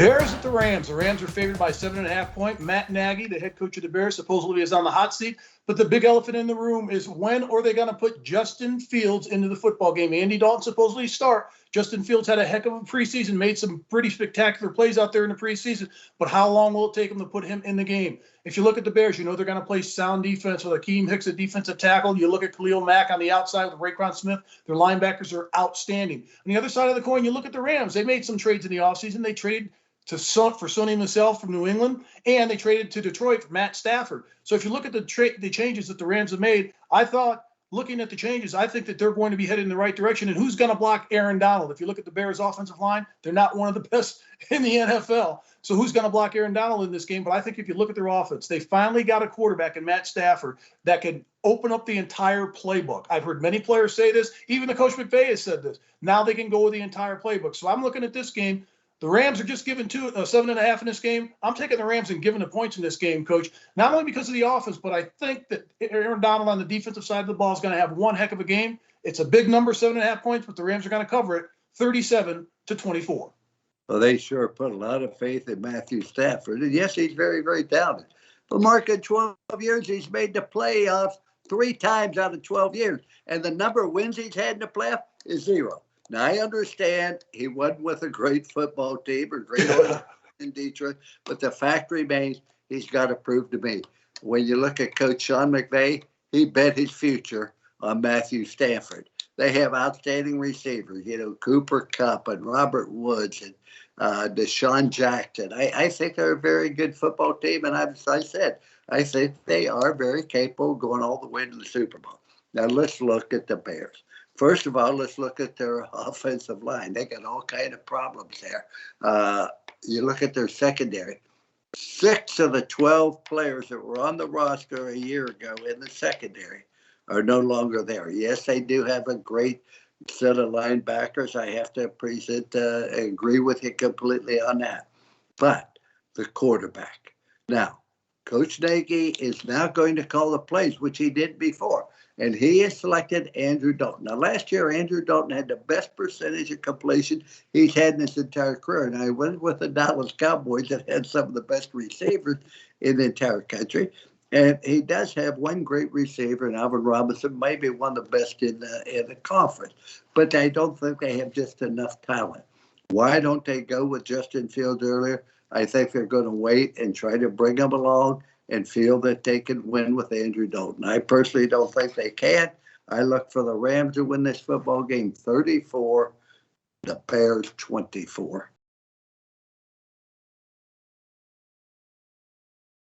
Bears at the Rams. The Rams are favored by 7.5 points. Matt Nagy, the head coach of the Bears, supposedly is on the hot seat. But the big elephant in the room is when are they going to put Justin Fields into the football game? Andy Dalton supposedly start. Justin Fields had a heck of a preseason, made some pretty spectacular plays out there in the preseason. But how long will it take him to put him in the game? If you look at the Bears, you know they're going to play sound defense with Akeem Hicks at defensive tackle. You look at Khalil Mack on the outside with Raekwon Smith. Their linebackers are outstanding. On the other side of the coin, you look at the Rams. They made some trades in the offseason. They traded for Sony Michel from New England, and they traded to Detroit for Matt Stafford. So if you look at the changes that the Rams have made, I thought, looking at the changes, I think that they're going to be headed in the right direction. And who's going to block Aaron Donald? If you look at the Bears' offensive line, they're not one of the best in the NFL. So who's going to block Aaron Donald in this game? But I think if you look at their offense, they finally got a quarterback in Matt Stafford that can open up the entire playbook. I've heard many players say this. Even the Coach McVay has said this. Now they can go with the entire playbook. So I'm looking at this game. The Rams are just given 7.5 in this game. I'm taking the Rams and giving the points in this game, Coach, not only because of the offense, but I think that Aaron Donald on the defensive side of the ball is going to have one heck of a game. It's a big number, 7.5 points, but the Rams are going to cover it 37-24. Well, they sure put a lot of faith in Matthew Stafford. And yes, he's very, very talented. But Mark, in 12 years, he's made the playoffs 3 times out of 12 years. And the number of wins he's had in the playoff is 0. Now, I understand he wasn't with a great football team or great in Detroit, but the fact remains he's got to prove to me. When you look at Coach Sean McVay, he bet his future on Matthew Stafford. They have outstanding receivers, Cooper Kupp and Robert Woods and Deshaun Jackson. I think they're a very good football team, and as I said, I think they are very capable of going all the way to the Super Bowl. Now, let's look at the Bears. First of all, let's look at their offensive line. They got all kind of problems there. You look at their secondary. 6 of the 12 players that were on the roster a year ago in the secondary are no longer there. Yes, they do have a great set of linebackers. I have to agree with you completely on that. But the quarterback. Now, Coach Nagy is now going to call the plays, which he did before. And he has selected Andrew Dalton. Now, last year, Andrew Dalton had the best percentage of completion he's had in his entire career. And I went with the Dallas Cowboys that had some of the best receivers in the entire country. And he does have one great receiver, and Alvin Robinson, maybe one of the best in the conference. But I don't think they have just enough talent. Why don't they go with Justin Fields earlier? I think they're going to wait and try to bring him along and feel that they can win with Andrew Dalton. I personally don't think they can. I look for the Rams to win this football game 34, the Bears 24.